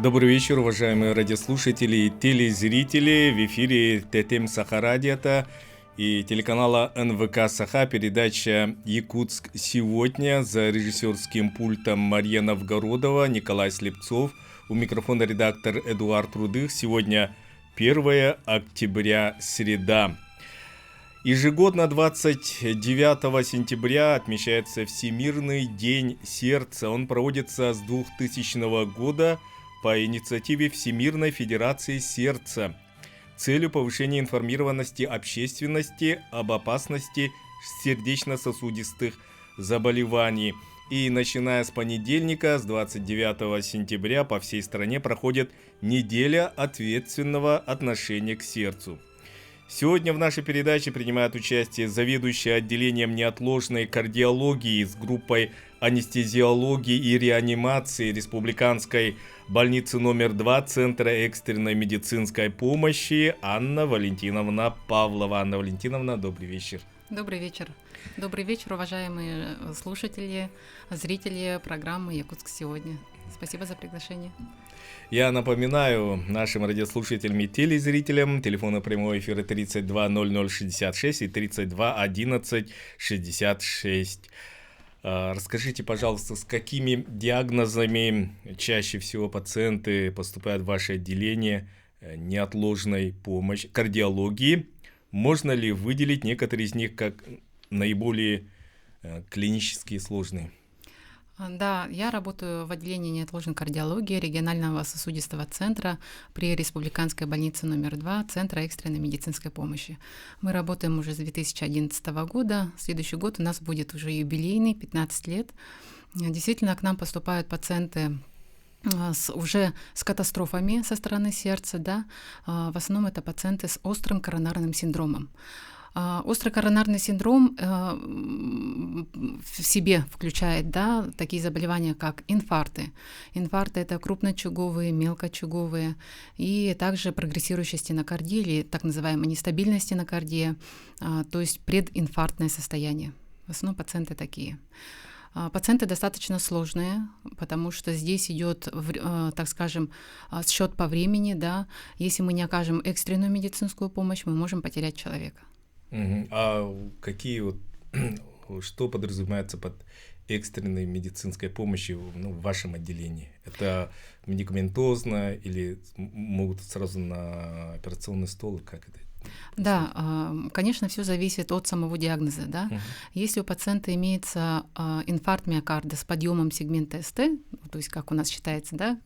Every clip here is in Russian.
Добрый вечер, уважаемые радиослушатели и телезрители. В эфире ТТМ Саха-радио и телеканала НВК Саха, передача «Якутск сегодня». За режиссерским пультом Мария Новгородова, Николай Слепцов. У микрофона редактор Эдуард Рудых. Сегодня 1 октября, среда. Ежегодно 29 сентября отмечается Всемирный день сердца. Он проводится с 2000 года по инициативе Всемирной Федерации Сердца с целью повышения информированности общественности об опасности сердечно-сосудистых заболеваний. И начиная с понедельника, с 29 сентября, по всей стране проходит неделя ответственного отношения к сердцу. Сегодня в нашей передаче принимает участие заведующая отделением неотложной кардиологии с группой анестезиологии и реанимации Республиканской больницы номер 2 Центра экстренной медицинской помощи Анна Валентиновна Павлова. Анна Валентиновна, добрый вечер. Добрый вечер. Добрый вечер, уважаемые слушатели, зрители программы «Якутск сегодня». Спасибо за приглашение. Я напоминаю нашим радиослушателям и телезрителям, телефоны прямого эфира 32 00 66 и 32 11 66. Расскажите, пожалуйста, с какими диагнозами чаще всего пациенты поступают в ваше отделение неотложной помощи, кардиологии? Можно ли выделить некоторые из них как наиболее клинически сложные? Да, я работаю в отделении неотложной кардиологии регионального сосудистого центра при Республиканской больнице номер 2 Центра экстренной медицинской помощи. Мы работаем уже с 2011 года. Следующий год у нас будет уже юбилейный, 15 лет. Действительно, к нам поступают пациенты уже с катастрофами со стороны сердца, да. В основном это пациенты с острым коронарным синдромом. Острый коронарный синдром в себе включает, да, такие заболевания, как инфаркты. Инфаркты — это крупночуговые, мелкочуговые, и также прогрессирующая стенокардия или так называемая нестабильная стенокардия, то есть прединфарктное состояние. В основном пациенты такие. Пациенты достаточно сложные, потому что здесь идет, так скажем, счет по времени, да. Если мы не окажем экстренную медицинскую помощь, мы можем потерять человека. А какие что подразумевается под экстренной медицинской помощью в вашем отделении? Это медикаментозно или могут сразу на операционный стол? Как это? Да, конечно, все зависит от самого диагноза, да. Если у пациента имеется инфаркт миокарда с подъемом сегмента СТ, то есть как у нас считается, да,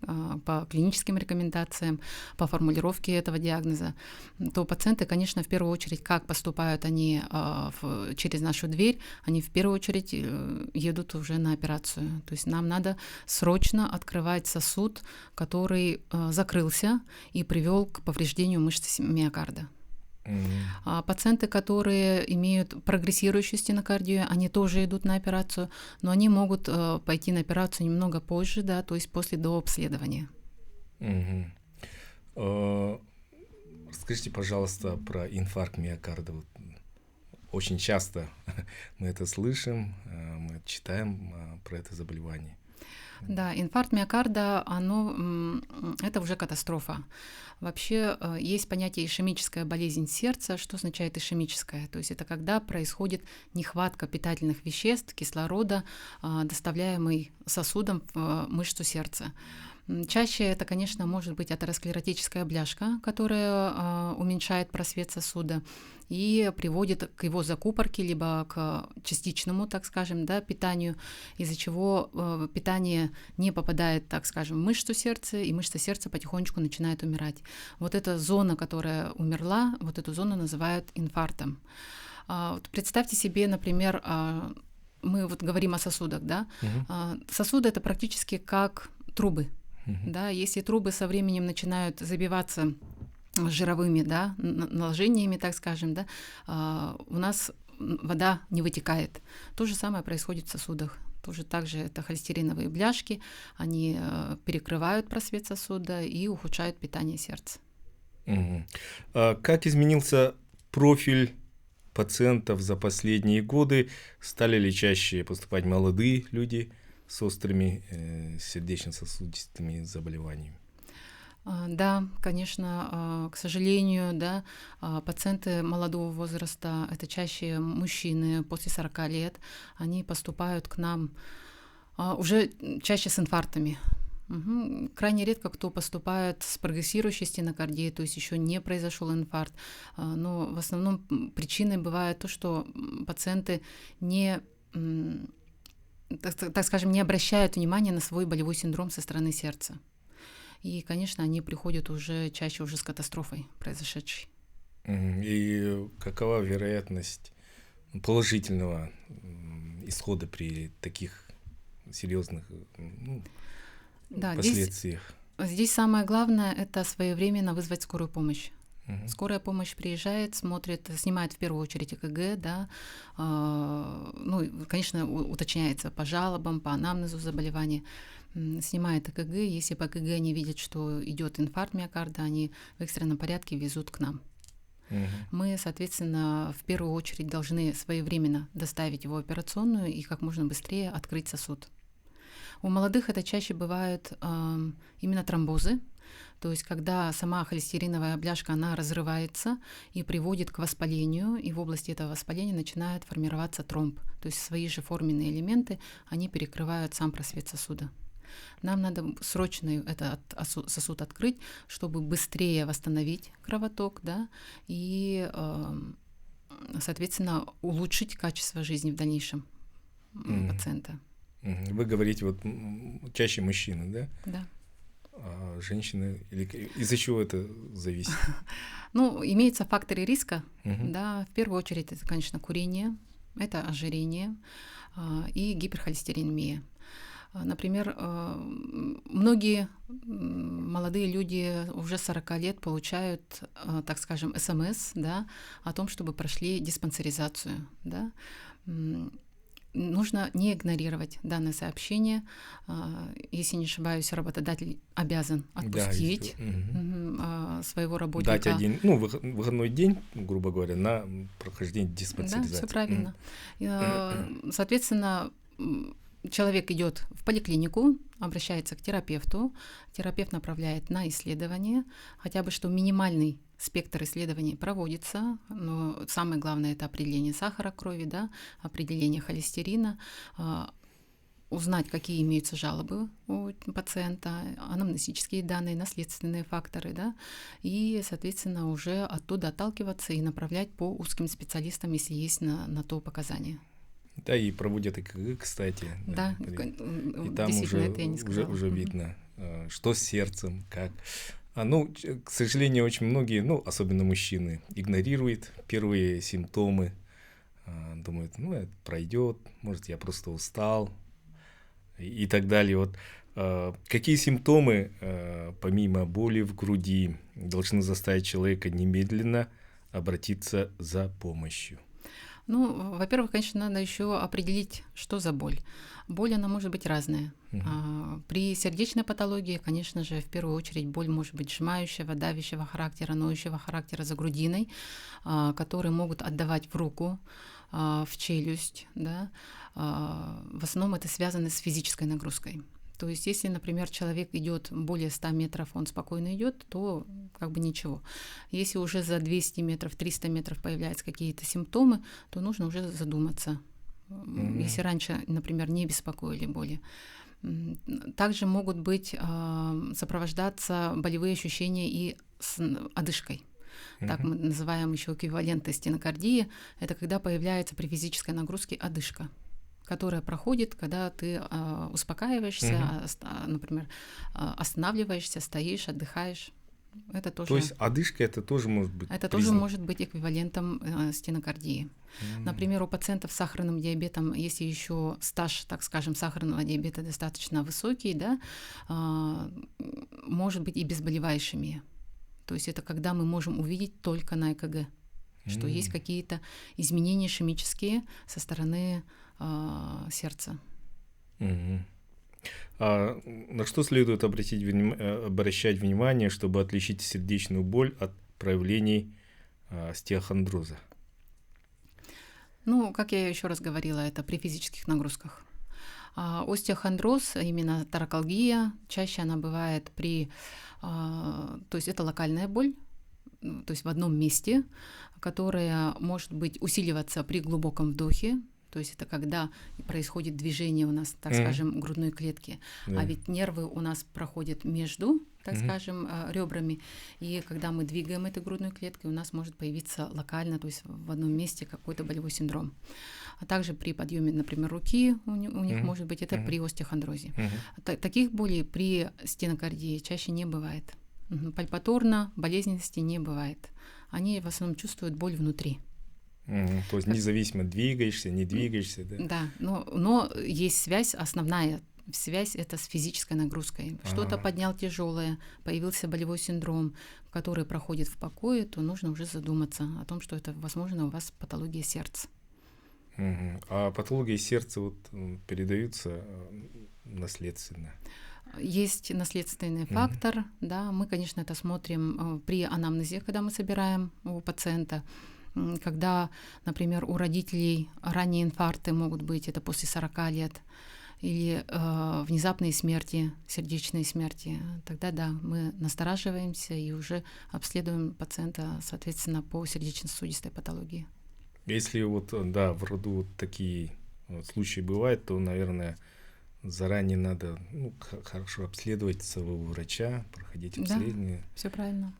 по клиническим рекомендациям, по формулировке этого диагноза, то пациенты, конечно, в первую очередь, как поступают они через нашу дверь, они в первую очередь едут уже на операцию. То есть нам надо срочно открывать сосуд, который закрылся и привел к повреждению мышц миокарда. Пациенты, которые имеют прогрессирующую стенокардию, они тоже идут на операцию, но они могут пойти на операцию немного позже, да, то есть после дообследования. Расскажите, пожалуйста, про инфаркт миокарда. Очень часто мы это слышим, мы читаем про это заболевание. Да, инфаркт миокарда, это уже катастрофа. Вообще есть понятие ишемическая болезнь сердца. Что означает ишемическая? То есть это когда происходит нехватка питательных веществ, кислорода, доставляемый сосудом в мышцу сердца. Чаще это, конечно, может быть атеросклеротическая бляшка, которая уменьшает просвет сосуда и приводит к его закупорке, либо к частичному, так скажем, да, питанию, из-за чего питание не попадает, так скажем, в мышцу сердца, и мышца сердца потихонечку начинает умирать. Вот эта зона, которая умерла, вот эту зону называют инфарктом. Представьте себе, например, мы вот говорим о сосудах, да, сосуды — это практически как трубы. Да, если трубы со временем начинают забиваться жировыми, да, наложениями, так скажем, да, у нас вода не вытекает. То же самое происходит в сосудах. Тоже так же это холестериновые бляшки, они перекрывают просвет сосуда и ухудшают питание сердца. Как изменился профиль пациентов за последние годы? Стали ли чаще поступать молодые люди с острыми сердечно-сосудистыми заболеваниями? Да, конечно, к сожалению, да, пациенты молодого возраста, это чаще мужчины после 40 лет, они поступают к нам уже чаще с инфарктами. Мгм. Крайне редко кто поступает с прогрессирующей стенокардией, то есть еще не произошел инфаркт, но в основном причиной бывает то, что пациенты не, так скажем, не обращают внимания на свой болевой синдром со стороны сердца. И, конечно, они приходят уже чаще уже с катастрофой произошедшей. И какова вероятность положительного исхода при таких серьезных Да, последствиях? здесь самое главное — это своевременно вызвать скорую помощь. Мгм. Скорая помощь приезжает, смотрит, снимает в первую очередь ЭКГ, да, ну, конечно, уточняется по жалобам, по анамнезу заболевания, снимает ЭКГ, если по ЭКГ они видят, что идет инфаркт миокарда, они в экстренном порядке везут к нам. Мгм. Мы, соответственно, в первую очередь должны своевременно доставить его в операционную и как можно быстрее открыть сосуд. У молодых это чаще бывают именно тромбозы, то есть когда сама холестериновая бляшка, она разрывается и приводит к воспалению, и в области этого воспаления начинает формироваться тромб. То есть свои же форменные элементы, они перекрывают сам просвет сосуда. Нам надо срочно этот сосуд открыть, чтобы быстрее восстановить кровоток, да, и, соответственно, улучшить качество жизни в дальнейшем пациента. Вы говорите, вот чаще мужчины, да? Да. А женщины, или из-за чего это зависит? Ну, имеются факторы риска, Мгм. да, в первую очередь это, конечно, курение, это ожирение и гиперхолестеринемия. Например, многие молодые люди уже 40 лет получают, так скажем, СМС, да, о том, чтобы прошли диспансеризацию, да. Нужно не игнорировать данное сообщение. Если не ошибаюсь, работодатель обязан отпустить своего работника. Дать один, выходной день, грубо говоря, на прохождение диспансеризации. Да, все правильно. Соответственно, человек идет в поликлинику, обращается к терапевту, терапевт направляет на исследование, хотя бы что минимальный спектр исследований проводится, но самое главное — это определение сахара крови, да, определение холестерина, узнать, какие имеются жалобы у пациента, анамнестические данные, наследственные факторы, да, и, соответственно, уже оттуда отталкиваться и направлять по узким специалистам, если есть на то показания. Да, и проводят ЭКГ, кстати. Да, и там действительно, это я не сказала. уже видно, что с сердцем, как. К сожалению, очень многие, особенно мужчины, игнорируют первые симптомы, думают, это пройдет, может, я просто устал и так далее. Вот какие симптомы, помимо боли в груди, должны заставить человека немедленно обратиться за помощью? Во-первых, конечно, надо еще определить, что за боль. Боль, она может быть разная. При сердечной патологии, конечно же, в первую очередь боль может быть сжимающего, давящего характера, ноющего характера за грудиной, которые могут отдавать в руку, в челюсть. Да? В основном это связано с физической нагрузкой. То есть, если, например, человек идет более 100 метров, он спокойно идет, то как бы ничего. Если уже за 200 метров, 300 метров появляются какие-то симптомы, то нужно уже задуматься. Если раньше, например, не беспокоили боли. Также могут быть сопровождаться болевые ощущения и с одышкой. Так мы называем еще эквивалентной стенокардии. Это когда появляется при физической нагрузке одышка, которая проходит, когда ты успокаиваешься, например, останавливаешься, стоишь, отдыхаешь. Это тоже. То есть одышка это тоже может быть. Это тоже может быть эквивалентом стенокардии. Например, у пациентов с сахарным диабетом, если еще стаж, так скажем, сахарного диабета достаточно высокий, да, может быть и безболевая ишемия. То есть это когда мы можем увидеть только на ЭКГ, что есть какие-то изменения ишемические со стороны сердца. А на что следует обращать внимание, чтобы отличить сердечную боль от проявлений остеохондроза? Как я еще раз говорила, это при физических нагрузках. Остеохондроз, именно таракалгия, чаще она бывает то есть это локальная боль, то есть в одном месте, которая может быть усиливаться при глубоком вдохе. То есть это когда происходит движение у нас, так скажем, грудной клетки. А ведь нервы у нас проходят между, так скажем, ребрами. И когда мы двигаем этой грудной клеткой, у нас может появиться локально, то есть в одном месте какой-то болевой синдром. А также при подъеме, например, руки у них может быть, это при остеохондрозе. Таких болей при стенокардии чаще не бывает. Пальпаторно болезненности не бывает. Они в основном чувствуют боль внутри. То есть независимо двигаешься, не двигаешься, да? Да, но есть связь, основная связь это с физической нагрузкой. Что-то поднял тяжелое, появился болевой синдром, который проходит в покое, то нужно уже задуматься о том, что это, возможно, у вас патология сердца. А патологии сердца передаются наследственно? Есть наследственный фактор, да, мы, конечно, это смотрим при анамнезе, когда мы собираем у пациента. Когда, например, у родителей ранние инфаркты могут быть, это после 40 лет, или внезапные смерти, сердечные смерти, тогда да, мы настораживаемся и уже обследуем пациента, соответственно, по сердечно-сосудистой патологии. Если в роду такие случаи бывают, то, наверное, заранее надо хорошо обследовать своего врача, проходить обследование. Да, все правильно.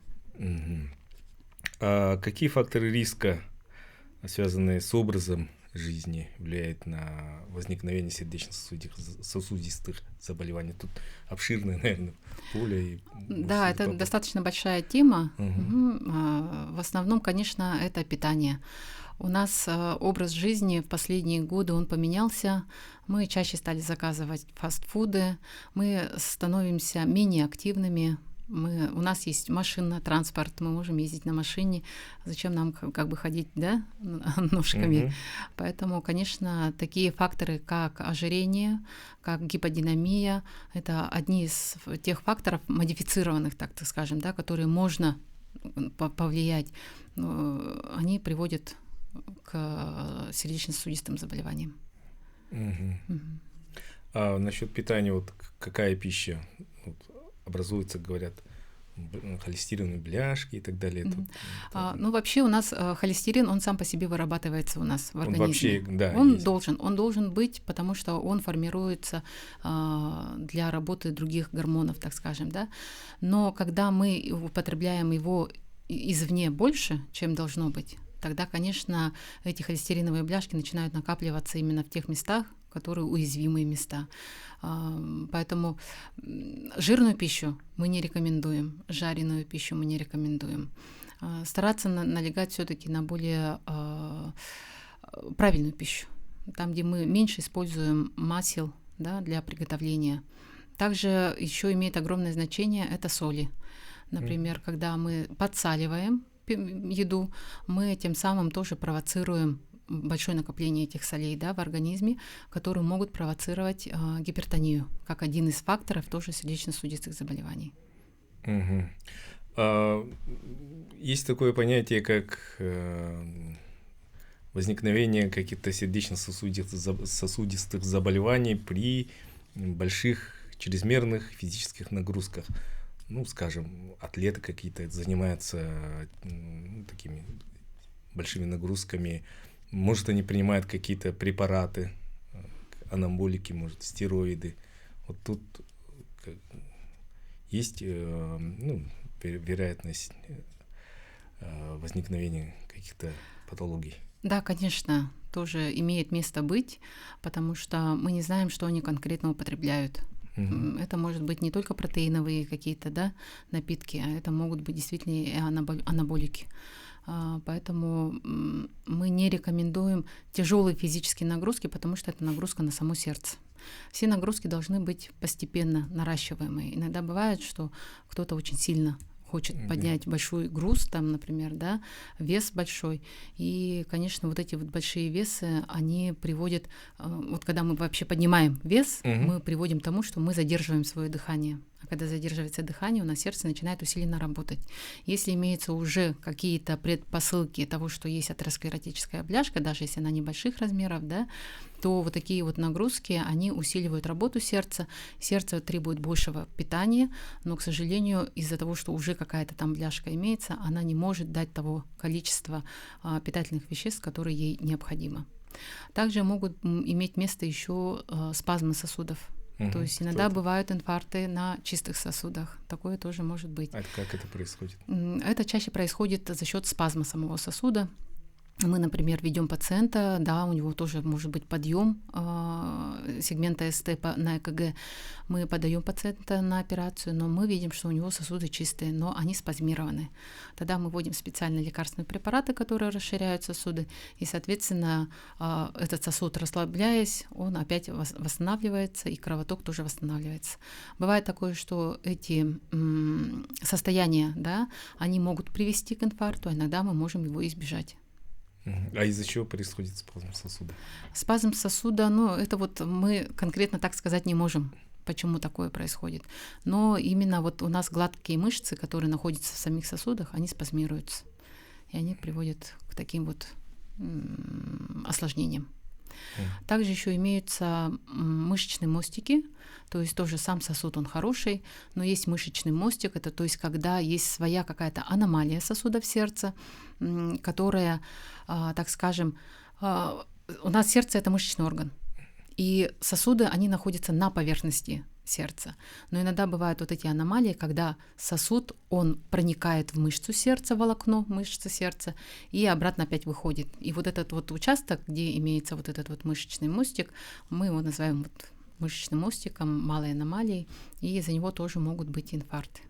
А какие факторы риска, связанные с образом жизни, влияют на возникновение сердечно-сосудистых заболеваний? Тут обширное, наверное, поле. Да, это достаточно большая тема. В основном, конечно, это питание. У нас образ жизни в последние годы, он поменялся. Мы чаще стали заказывать фастфуды, мы становимся менее активными. У нас есть машина, транспорт, мы можем ездить на машине. Зачем нам ходить, да, ножками? Поэтому, конечно, такие факторы, как ожирение, как гиподинамия, это одни из тех факторов модифицированных, так скажем, да, которые можно повлиять. Они приводят к сердечно-сосудистым заболеваниям. А насчет питания, какая пища образуется, говорят, холестериновые бляшки и так далее? Вообще у нас холестерин, он сам по себе вырабатывается у нас в организме. Он вообще, да, он должен быть, потому что он формируется для работы других гормонов, так скажем, да. Но когда мы употребляем его извне больше, чем должно быть, тогда, конечно, эти холестериновые бляшки начинают накапливаться именно в тех местах, которые уязвимые места. Поэтому жирную пищу мы не рекомендуем, жареную пищу мы не рекомендуем. Стараться налегать все-таки на более правильную пищу, там, где мы меньше используем масел, да, для приготовления. Также еще имеет огромное значение это соли. Например, когда мы подсаливаем еду, мы тем самым тоже провоцируем большое накопление этих солей, да, в организме, которые могут провоцировать гипертонию, как один из факторов тоже сердечно-сосудистых заболеваний. Есть такое понятие, как возникновение каких-то сердечно-сосудистых заболеваний при больших чрезмерных физических нагрузках. Скажем, атлеты какие-то занимаются такими большими нагрузками. Может, они принимают какие-то препараты, анаболики, может, стероиды. Тут есть вероятность возникновения каких-то патологий. Да, конечно, тоже имеет место быть, потому что мы не знаем, что они конкретно употребляют. Это может быть не только протеиновые какие-то, да, напитки, а это могут быть действительно и анаболики. Поэтому мы не рекомендуем тяжелые физические нагрузки, потому что это нагрузка на само сердце. Все нагрузки должны быть постепенно наращиваемые. Иногда бывает, что кто-то очень сильно хочет поднять большой груз, там, например, да, вес большой. И, конечно, эти большие весы, они приводят, когда мы вообще поднимаем вес, мы приводим к тому, что мы задерживаем свое дыхание. А когда задерживается дыхание, у нас сердце начинает усиленно работать. Если имеются уже какие-то предпосылки того, что есть атеросклеротическая бляшка, даже если она небольших размеров, да, то вот такие вот нагрузки, они усиливают работу сердца. Сердце требует большего питания, но, к сожалению, из-за того, что уже какая-то там бляшка имеется, она не может дать того количества питательных веществ, которые ей необходимо. Также могут иметь место еще спазмы сосудов. То есть иногда бывают инфаркты на чистых сосудах. Такое тоже может быть. А как это происходит? Это чаще происходит за счет спазма самого сосуда. Мы, например, ведем пациента, да, у него тоже может быть подъем сегмента СТ на ЭКГ. Мы подаем пациента на операцию, но мы видим, что у него сосуды чистые, но они спазмированы. Тогда мы вводим специальные лекарственные препараты, которые расширяют сосуды, и, соответственно, этот сосуд, расслабляясь, он опять восстанавливается, и кровоток тоже восстанавливается. Бывает такое, что эти состояния, да, они могут привести к инфаркту, а иногда мы можем его избежать. А из-за чего происходит спазм сосуда? Спазм сосуда, ну, это вот мы конкретно так сказать не можем, почему такое происходит. Но именно вот у нас гладкие мышцы, которые находятся в самих сосудах, они спазмируются. И они приводят к таким вот осложнениям. Также еще имеются мышечные мостики, то есть тоже сам сосуд, он хороший, но есть мышечный мостик, это то есть когда есть своя какая-то аномалия сосуда в сердце, которая, так скажем, у нас сердце — это мышечный орган, и сосуды, они находятся на поверхности сердца. Но иногда бывают вот эти аномалии, когда сосуд, он проникает в мышцу сердца, волокно мышцы сердца, и обратно опять выходит. И вот этот вот участок, где имеется вот этот вот мышечный мостик, мы его называем вот мышечным мостиком, малой аномалией, и из-за него тоже могут быть инфаркты.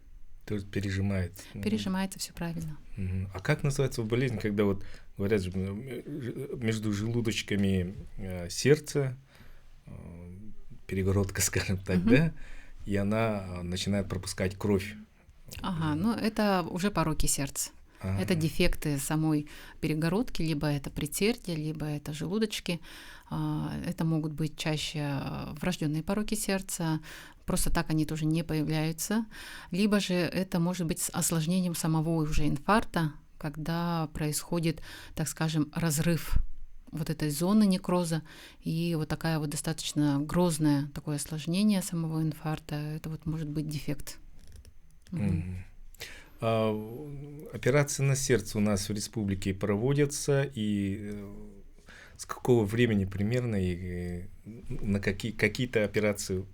То есть пережимается. Пережимается, все правильно. А как называется болезнь, когда вот говорят, между желудочками сердца, перегородка, скажем так, да, и она начинает пропускать кровь. Ага, ну это уже пороки сердца. Это дефекты самой перегородки, либо это предсердие, либо это желудочки. Это могут быть чаще врожденные пороки сердца, просто так они тоже не появляются. Либо же это может быть с осложнением самого уже инфаркта, когда происходит, так скажем, разрыв вот этой зоны некроза, и вот такая вот достаточно грозное такое осложнение самого инфаркта, это вот может быть дефект. Операции на сердце у нас в республике проводятся, и с какого времени примерно, и на какие-то операции,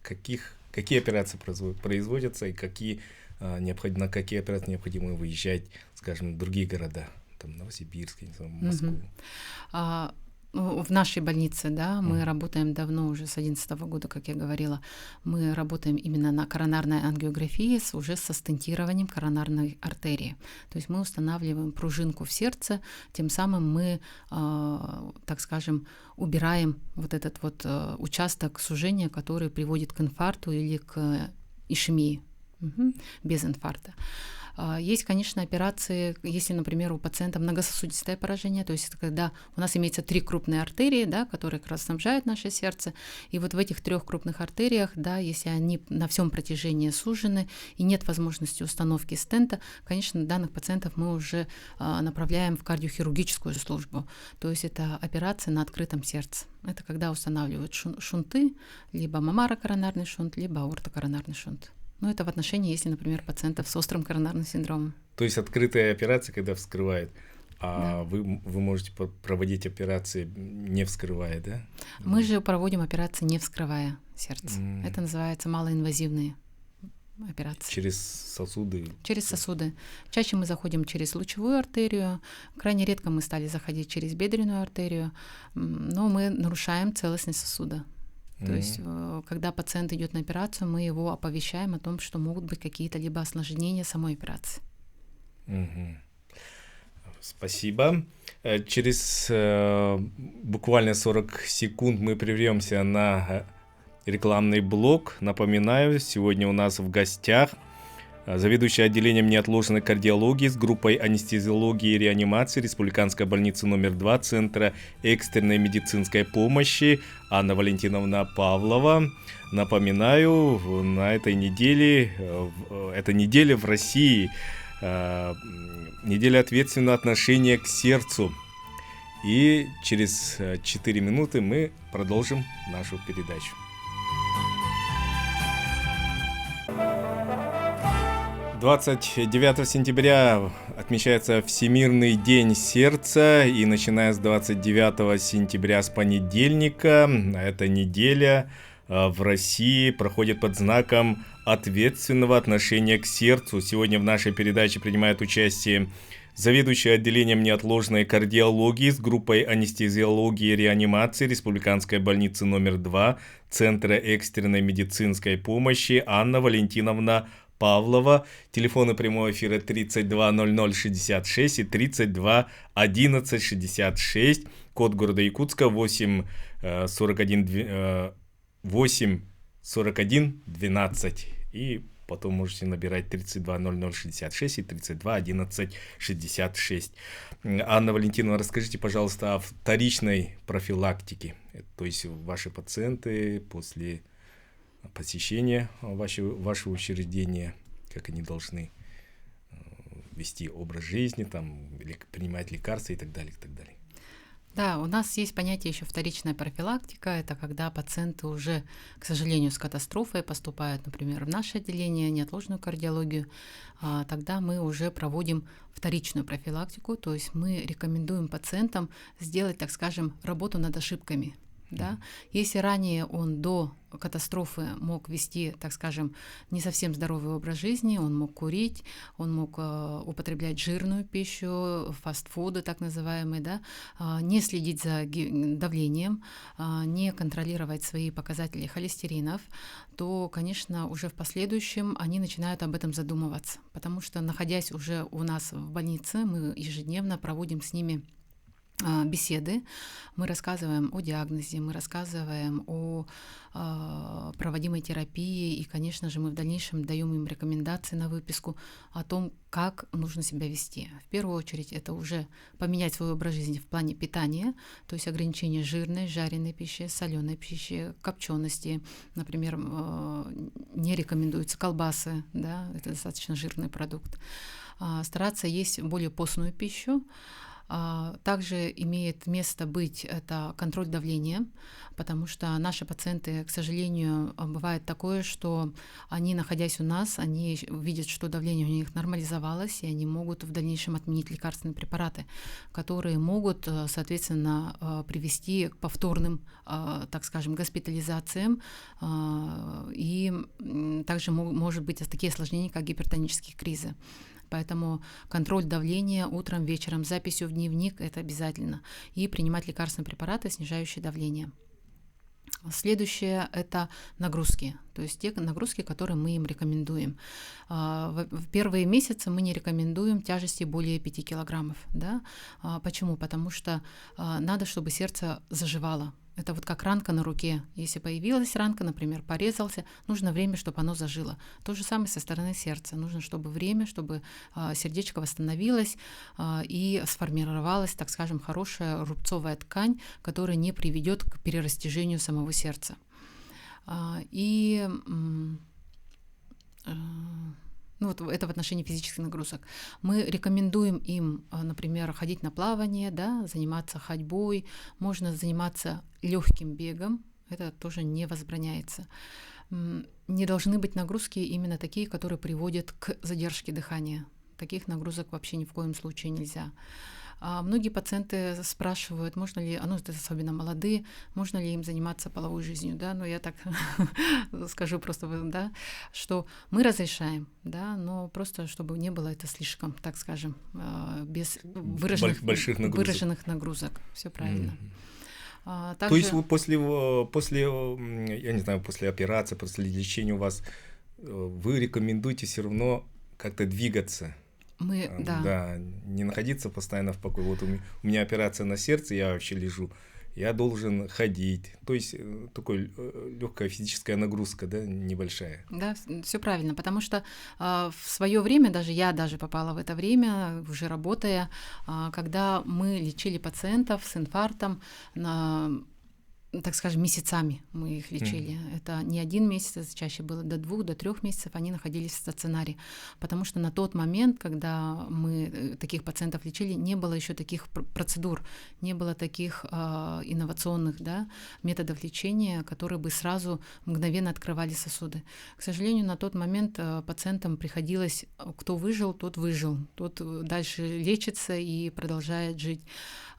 какие операции производятся, и на какие операции необходимо выезжать, скажем, в другие города, там, Новосибирск, Москву. В нашей больнице, да, мы работаем давно, уже с 2011 года, как я говорила, мы работаем именно на коронарной ангиографии уже со стентированием коронарной артерии. То есть мы устанавливаем пружинку в сердце, тем самым мы, так скажем, убираем вот этот вот участок сужения, который приводит к инфаркту или к ишемии без инфаркта. Есть, конечно, операции, если, например, у пациента многососудистое поражение, то есть это когда у нас имеется 3 крупные артерии, да, которые как раз снабжают наше сердце, и вот в этих 3 крупных артериях, да, если они на всем протяжении сужены и нет возможности установки стента, конечно, данных пациентов мы уже направляем в кардиохирургическую службу, то есть это операция на открытом сердце. Это когда устанавливают шунты, либо мамарокоронарный шунт, либо аортокоронарный шунт. Ну, это в отношении, если, например, пациентов с острым коронарным синдромом. То есть открытая операция, когда вскрывают, а да. вы можете проводить операции, не вскрывая, да? Мы же проводим операции, не вскрывая сердце. Это называется малоинвазивные операции. Через сосуды? Через сосуды. Чаще мы заходим через лучевую артерию, крайне редко мы стали заходить через бедренную артерию, но мы нарушаем целостность сосуда. То есть, когда пациент идет на операцию, мы его оповещаем о том, что могут быть какие-то либо осложнения самой операции. Спасибо. Через буквально 40 секунд мы прервемся на рекламный блок. Напоминаю, сегодня у нас в гостях заведующая отделением неотложной кардиологии с группой анестезиологии и реанимации Республиканской больницы номер 2 Центра экстренной медицинской помощи Анна Валентиновна Павлова. Напоминаю, на этой неделе, эта неделя в России, неделя ответственного отношения к сердцу. И через 4 минуты мы продолжим нашу передачу. 29 сентября отмечается Всемирный день сердца, и начиная с 29 сентября, с понедельника, эта неделя в России проходит под знаком ответственного отношения к сердцу. Сегодня в нашей передаче принимает участие заведующая отделением неотложной кардиологии с группой анестезиологии и реанимации Республиканской больницы номер 2 Центра экстренной медицинской помощи Анна Валентиновна Павлова. Телефоны прямого эфира 320066 и 321166. Код города Якутска 84112. И потом можете набирать 320066 и 321166. Анна Валентиновна, расскажите, пожалуйста, о вторичной профилактике. То есть ваши пациенты после посещения вашего учреждения, как они должны вести образ жизни, там, принимать лекарства и так далее, и так далее. Да, у нас есть понятие еще вторичная профилактика. Это когда пациенты уже, к сожалению, с катастрофой поступают, например, в наше отделение, неотложную кардиологию. Тогда мы уже проводим вторичную профилактику, то есть мы рекомендуем пациентам сделать, так скажем, работу над ошибками. Да? Если ранее он до катастрофы мог вести, так скажем, не совсем здоровый образ жизни, он мог курить, он мог употреблять жирную пищу, фастфуды так называемые, да? Не следить за давлением, не контролировать свои показатели холестеринов, то, конечно, уже в последующем они начинают об этом задумываться, потому что, находясь уже у нас в больнице, мы ежедневно проводим с ними беседы, мы рассказываем о диагнозе, мы рассказываем о проводимой терапии, и, конечно же, мы в дальнейшем даем им рекомендации на выписку о том, как нужно себя вести. В первую очередь, это уже поменять свой образ жизни в плане питания, то есть ограничение жирной, жареной пищи, соленой пищи, копчености. Например, не рекомендуются колбасы, да, это достаточно жирный продукт. Стараться есть более постную пищу. Также имеет место быть это контроль давления, потому что наши пациенты, к сожалению, бывает такое, что они, находясь у нас, они видят, что давление у них нормализовалось, и они могут в дальнейшем отменить лекарственные препараты, которые могут, соответственно, привести к повторным, так скажем, госпитализациям, и также может быть такие осложнения, как гипертонические кризы. Поэтому контроль давления утром, вечером, записью в дневник – это обязательно. И принимать лекарственные препараты, снижающие давление. Следующее – это нагрузки, то есть те нагрузки, которые мы им рекомендуем. В первые месяцы мы не рекомендуем тяжести более 5 килограммов. Да? Почему? Потому что надо, чтобы сердце заживало. Это вот как ранка на руке. Если появилась ранка, например, порезался, нужно время, чтобы оно зажило. То же самое со стороны сердца. Нужно, чтобы время, чтобы сердечко восстановилось и сформировалась, так скажем, хорошая рубцовая ткань, которая не приведет к перерастяжению самого сердца. Ну, вот это в отношении физических нагрузок. Мы рекомендуем им, например, ходить на плавание, да, заниматься ходьбой, можно заниматься легким бегом, это тоже не возбраняется. Не должны быть нагрузки именно такие, которые приводят к задержке дыхания. Таких нагрузок вообще ни в коем случае нельзя. Многие пациенты спрашивают, можно ли, особенно молодые, можно ли им заниматься половой жизнью, да, но я так скажу просто, да, что мы разрешаем, да, но просто чтобы не было это слишком, так скажем, без выраженных нагрузок, все правильно. Также... То есть вы после, я не знаю, после операции, после лечения у вас, вы рекомендуете все равно как-то двигаться? Да, не находиться постоянно в покое. Вот у меня операция на сердце, я вообще лежу я должен ходить. То есть такой легкая физическая нагрузка, да, небольшая. Да, все правильно, потому что в свое время, я даже попала в это время, уже работая, когда мы лечили пациентов с инфарктом так скажем, месяцами мы их лечили. Это не 1 месяц, это чаще было до 2, до 3 месяцев они находились в стационаре, потому что на тот момент, когда мы таких пациентов лечили, не было еще таких процедур, не было таких инновационных, да, методов лечения, которые бы сразу мгновенно открывали сосуды. К сожалению, на тот момент пациентам приходилось, кто выжил, тот выжил, тот дальше лечится и продолжает жить.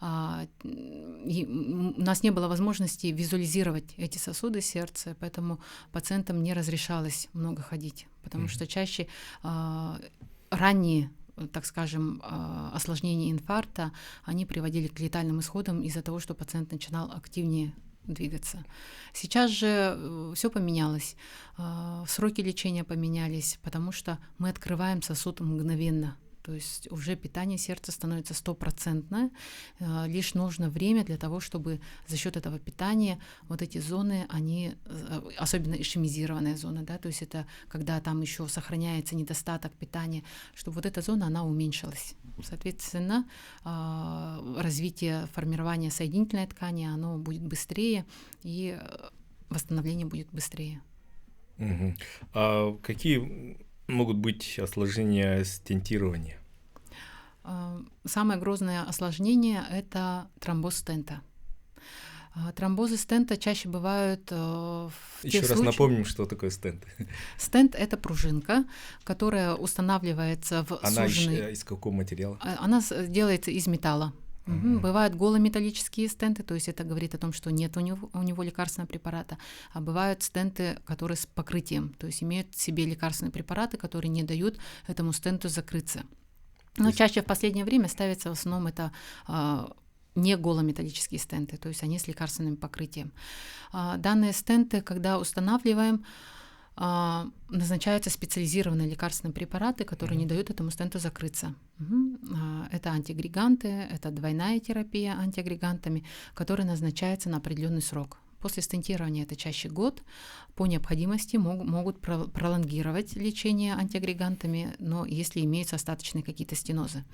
И у нас не было возможности визуализировать эти сосуды сердца, поэтому пациентам не разрешалось много ходить, потому что чаще ранние, так скажем, осложнения инфаркта, они приводили к летальным исходам из-за того, что пациент начинал активнее двигаться. Сейчас же все поменялось, сроки лечения поменялись, потому что мы открываем сосуд мгновенно. То есть уже питание сердца становится 100%, лишь нужно время для того, чтобы за счет этого питания вот эти зоны, они, особенно ишемизированная зона, да, то есть это когда там еще сохраняется недостаток питания, чтобы вот эта зона, она уменьшилась. Соответственно, развитие формирования соединительной ткани, оно будет быстрее, и восстановление будет быстрее. А какие могут быть осложнения стентирования? Самое грозное осложнение – это тромбоз стента. Тромбозы стента чаще бывают в тех Еще раз напомним, что такое стент. Стент – это пружинка, которая устанавливается в суженный… Она из какого материала? Она делается из металла. Бывают голометаллические стенты, то есть это говорит о том, что нет у него лекарственного препарата, а бывают стенты, которые с покрытием, то есть имеют в себе лекарственные препараты, которые не дают этому стенту закрыться. Но чаще в последнее время ставятся в основном это не голометаллические стенты, то есть они с лекарственным покрытием. Данные стенты, когда устанавливаем, назначаются специализированные лекарственные препараты, которые не дают этому стенту закрыться. Это антиагреганты, это двойная терапия антиагрегантами, которая назначается на определенный срок. После стентирования это чаще год. По необходимости могут пролонгировать лечение антиагрегантами, но если имеются остаточные какие-то стенозы.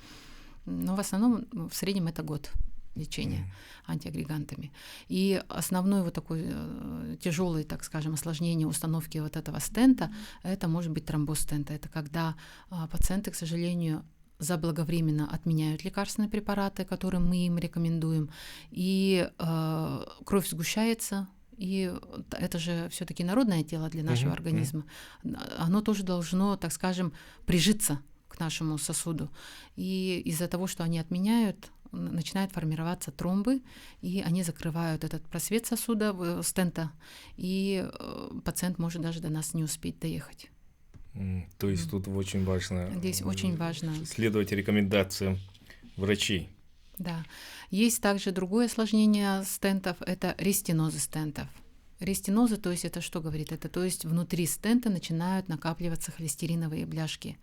Но в основном в среднем это год лечения антиагрегантами. И основной вот такой тяжелый, так скажем, осложнение установки вот этого стента, это может быть тромбоз стента. Это когда пациенты, к сожалению, заблаговременно отменяют лекарственные препараты, которые мы им рекомендуем, и кровь сгущается, и это же все-таки народное тело для нашего организма. Оно тоже должно, так скажем, прижиться к нашему сосуду. И из-за того, что они отменяют, начинают формироваться тромбы, и они закрывают этот просвет сосуда, стента, и пациент может даже до нас не успеть доехать. То есть тут очень важно, здесь очень важно следовать рекомендациям врачей. Да. Есть также другое осложнение стентов, это рестенозы стентов. Рестенозы, то есть это что говорит? Это то есть внутри стента начинают накапливаться холестериновые бляшки.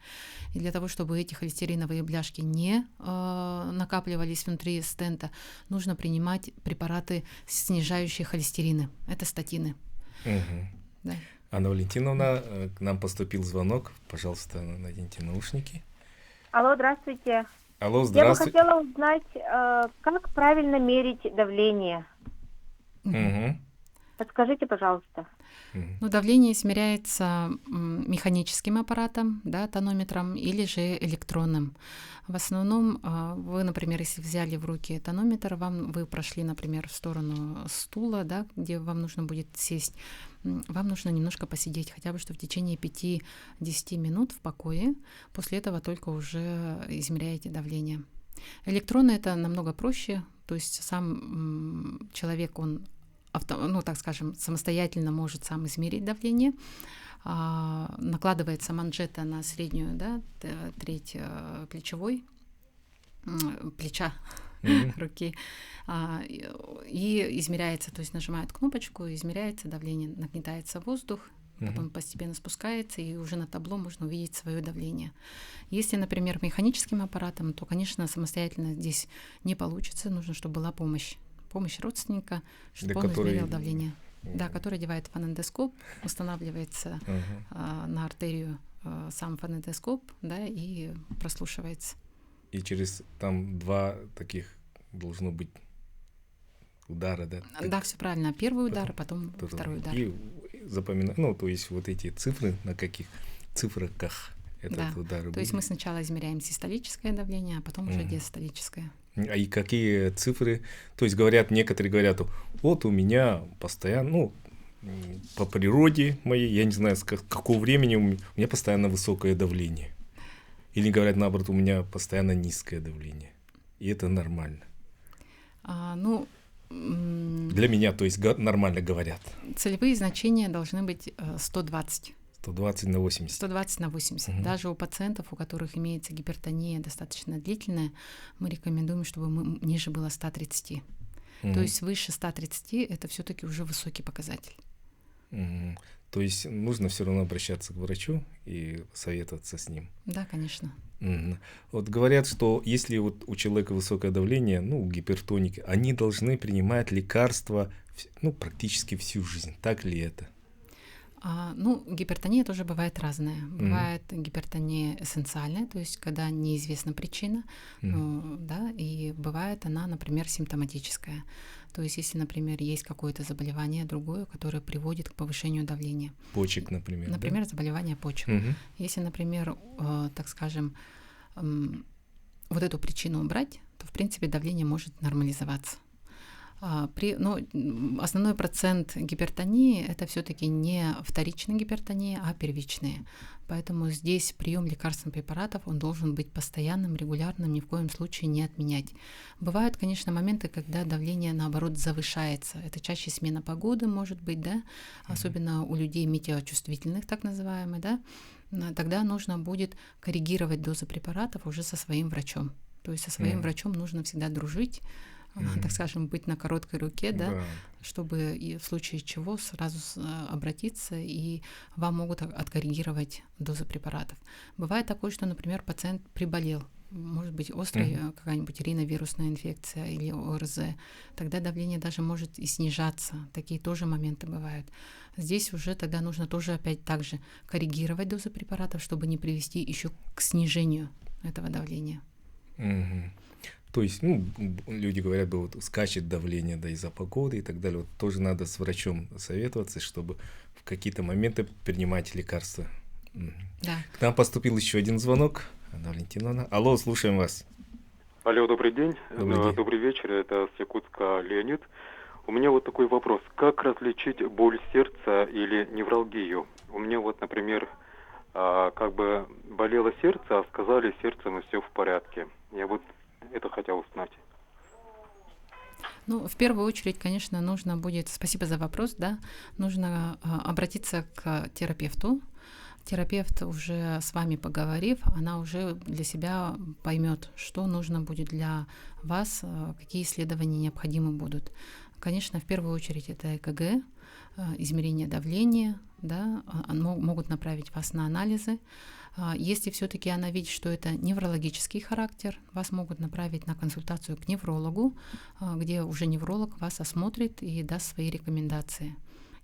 И для того, чтобы эти холестериновые бляшки не накапливались внутри стента, нужно принимать препараты, снижающие холестерины. Это статины. Да. Анна Валентиновна, к нам поступил звонок. Пожалуйста, наденьте наушники. Алло, здравствуйте. Алло, здравствуйте. Я бы хотела узнать, как правильно мерить давление. Подскажите, пожалуйста. Ну, давление измеряется механическим аппаратом, да, тонометром, или же электронным. В основном вы, например, если взяли в руки тонометр, вы прошли, например, в сторону стула, да, где вам нужно будет сесть, вам нужно немножко посидеть, хотя бы что в течение 5-10 минут в покое, после этого только уже измеряете давление. Электронно это намного проще, то есть сам человек, он так скажем, самостоятельно может сам измерить давление. Накладывается манжета на среднюю, да, треть плеча руки, и измеряется, то есть нажимает кнопочку, измеряется давление, нагнетается воздух, потом постепенно спускается, и уже на табло можно увидеть свое давление. Если, например, механическим аппаратом, то, конечно, самостоятельно здесь не получится, нужно, чтобы была помощь помощь родственника, чтобы Да, он который- измерил давление. Да, который одевает фонендоскоп, устанавливается на артерию сам фонендоскоп, да, и прослушивается. И через там 2 таких должно быть удара, да? Да, все правильно. Первый удар, Потом потом второй удар. И запоминаю, ну, то есть вот эти цифры, на каких цифрах этот Да, удар то есть мы будет. сначала измеряем систолическое давление, а потом уже диастолическое. А и какие цифры? То есть говорят, некоторые говорят, вот у меня постоянно, ну, по природе моей, я не знаю, с какого времени у меня постоянно высокое давление. Или говорят, наоборот, у меня постоянно низкое давление. И это нормально. Для меня, то есть нормально говорят. Целевые значения должны быть 120. 120 на 80. 120 на 80. Даже у пациентов, у которых имеется гипертония достаточно длительная, мы рекомендуем, чтобы ниже было 130. То есть выше 130 это все-таки уже высокий показатель. То есть нужно все равно обращаться к врачу и советоваться с ним. Да, конечно. Вот говорят, что если вот у человека высокое давление, ну, гипертоники, они должны принимать лекарства, ну, практически всю жизнь. Так ли это? Гипертония тоже бывает разная. Бывает гипертония эссенциальная, то есть когда неизвестна причина, да, и бывает она, например, симптоматическая. То есть если, например, есть какое-то заболевание другое, которое приводит к повышению давления. Почек, например. Например, да? заболевание почек. Если, например, так скажем, вот эту причину убрать, то, в принципе, давление может нормализоваться. Основной процент гипертонии это все-таки не вторичная гипертония, а первичная. Поэтому здесь прием лекарственных препаратов он должен быть постоянным, регулярным, ни в коем случае не отменять. Бывают, конечно, моменты, когда давление наоборот завышается. Это чаще смена погоды может быть, да, особенно у людей метеочувствительных, так называемых, да. Тогда нужно будет коррегировать дозы препаратов уже со своим врачом. То есть со своим врачом нужно всегда дружить. Так скажем, быть на короткой руке, да, чтобы и в случае чего сразу обратиться, и вам могут откоррегировать дозы препаратов. Бывает такое, что, например, пациент приболел, может быть, острая какая-нибудь риновирусная инфекция или ОРЗ, тогда давление даже может и снижаться. Такие тоже моменты бывают. Здесь уже тогда нужно тоже опять также коррегировать дозы препаратов, чтобы не привести еще к снижению этого давления. То есть, люди говорят, вот скачет давление, да, из-за погоды и так далее. Вот тоже надо с врачом советоваться, чтобы в какие-то моменты принимать лекарства. Да. К нам поступил еще один звонок. Анна Валентиновна. Алло, слушаем вас. Алло, добрый день. Добрый вечер, это с Якутска Леонид. У меня вот такой вопрос. Как различить боль сердца или невралгию? У меня вот, например, как бы болело сердце, а сказали, сердцем и все в порядке. Я вот это хотел узнать. В первую очередь, конечно, нужно будет, спасибо за вопрос, да, нужно обратиться к терапевту. Терапевт, уже с вами поговорив, она уже для себя поймет, что нужно будет для вас, какие исследования необходимы будут. Конечно, в первую очередь это ЭКГ, измерение давления, да, могут направить вас на анализы. Если все-таки она видит, что это неврологический характер, вас могут направить на консультацию к неврологу, где уже невролог вас осмотрит и даст свои рекомендации.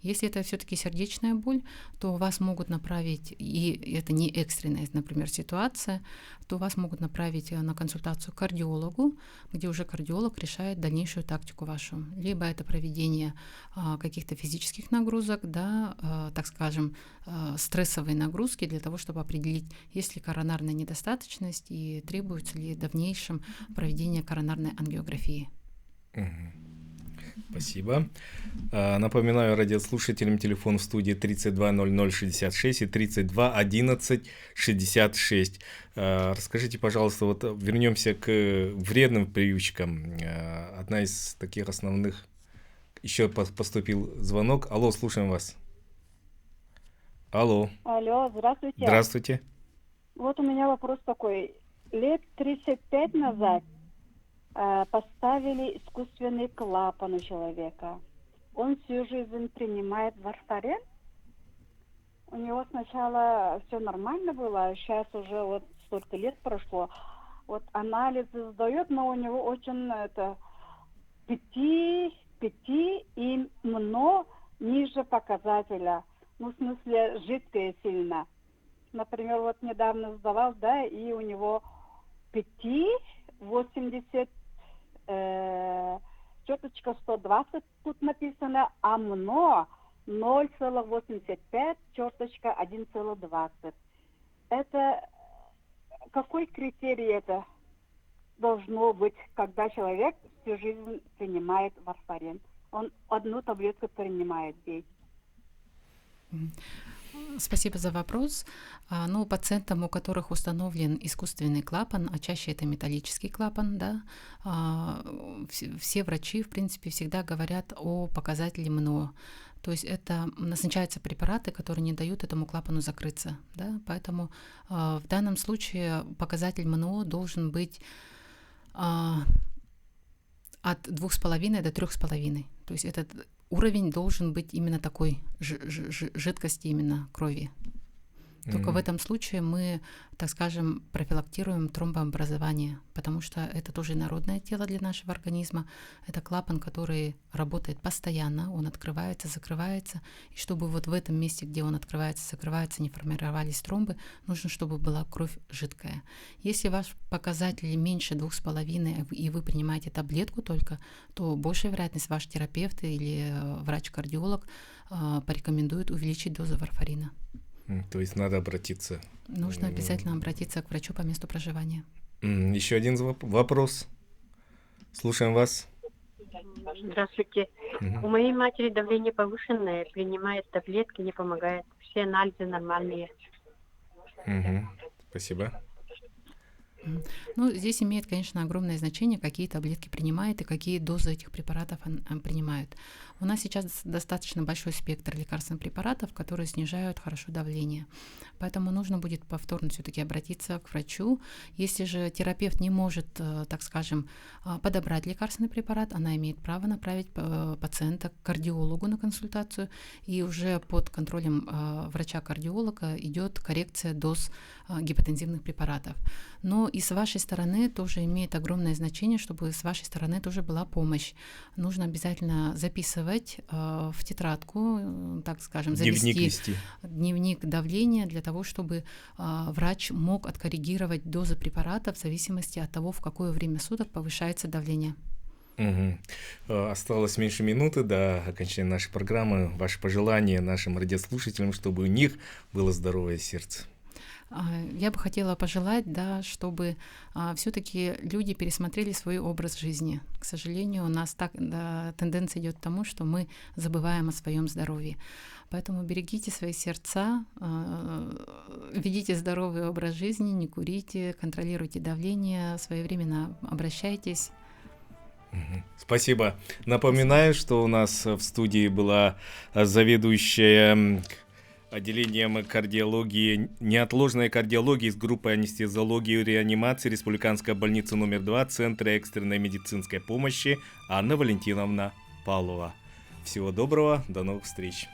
Если это все-таки сердечная боль, то вас могут направить, и это не экстренная, например, ситуация, то вас могут направить на консультацию к кардиологу, где уже кардиолог решает дальнейшую тактику вашу. Либо это проведение каких-то физических нагрузок, да, так скажем, стрессовые нагрузки для того, чтобы определить, есть ли коронарная недостаточность и требуется ли в дальнейшем проведение коронарной ангиографии. Спасибо. Напоминаю радиослушателям, телефон в студии 320066 и 321166. Расскажите, пожалуйста, вот вернемся к вредным привычкам. Одна из таких основных. Еще поступил звонок. Алло, слушаем вас. Алло. Алло, здравствуйте. Здравствуйте. Вот у меня вопрос такой. Лет 35 назад поставили искусственный клапан у человека. Он всю жизнь принимает варфарин. У него сначала все нормально было, а сейчас уже вот столько лет прошло. Вот анализы сдает, но у него очень 5 и МНО ниже показателя. Ну, в смысле, жидкое сильно. Например, вот недавно сдавал, да, и у него 80, черточка 120 тут написано, а МНО 0,85, черточка 1,20. Это какой критерий это должно быть, когда человек всю жизнь принимает варфарин? Он одну таблетку принимает в день. Спасибо за вопрос. Ну, пациентам, у которых установлен искусственный клапан, а чаще это металлический клапан, да, все врачи, в принципе, всегда говорят о показателе МНО. То есть это назначаются препараты, которые не дают этому клапану закрыться, да, поэтому в данном случае показатель МНО должен быть от 2,5 до 3,5. То есть этот уровень должен быть именно такой жидкости, именно крови. Только в этом случае мы, так скажем, профилактируем тромбообразование, потому что это тоже инородное тело для нашего организма. Это клапан, который работает постоянно, он открывается, закрывается. И чтобы вот в этом месте, где он открывается, закрывается, не формировались тромбы, нужно, чтобы была кровь жидкая. Если ваш показатель меньше 2,5, и вы принимаете таблетку только, то большая вероятность ваш терапевт или врач-кардиолог порекомендует увеличить дозу варфарина. То есть надо обратиться. Нужно обязательно обратиться к врачу по месту проживания. Еще один вопрос. Слушаем вас. Здравствуйте. У моей матери давление повышенное, принимает таблетки, не помогает. Все анализы нормальные. Спасибо. Ну, здесь имеет, конечно, огромное значение, какие таблетки принимает и какие дозы этих препаратов принимают. У нас сейчас достаточно большой спектр лекарственных препаратов, которые снижают хорошо давление. Поэтому нужно будет повторно все-таки обратиться к врачу. Если же терапевт не может, так скажем, подобрать лекарственный препарат, она имеет право направить пациента к кардиологу на консультацию, и уже под контролем врача-кардиолога идет коррекция доз гипотензивных препаратов. Но и с вашей стороны тоже имеет огромное значение, чтобы с вашей стороны тоже была помощь. Нужно обязательно записывать в тетрадку, так скажем, завести дневник давления для того, чтобы врач мог откоррегировать дозы препаратов в зависимости от того, в какое время суток повышается давление. Осталось меньше минуты до окончания нашей программы. Ваши пожелания нашим радиослушателям, чтобы у них было здоровое сердце. Я бы хотела пожелать, да, чтобы все-таки люди пересмотрели свой образ жизни. К сожалению, у нас тенденция идет к тому, что мы забываем о своем здоровье. Поэтому берегите свои сердца, ведите здоровый образ жизни, не курите, контролируйте давление, своевременно обращайтесь. Спасибо. Напоминаю, что у нас в студии была заведующая отделением кардиологии, неотложной кардиологии с группой анестезиологии и реанимации Республиканской больницы номер 2 Центра экстренной медицинской помощи Анна Валентиновна Павлова. Всего доброго, до новых встреч.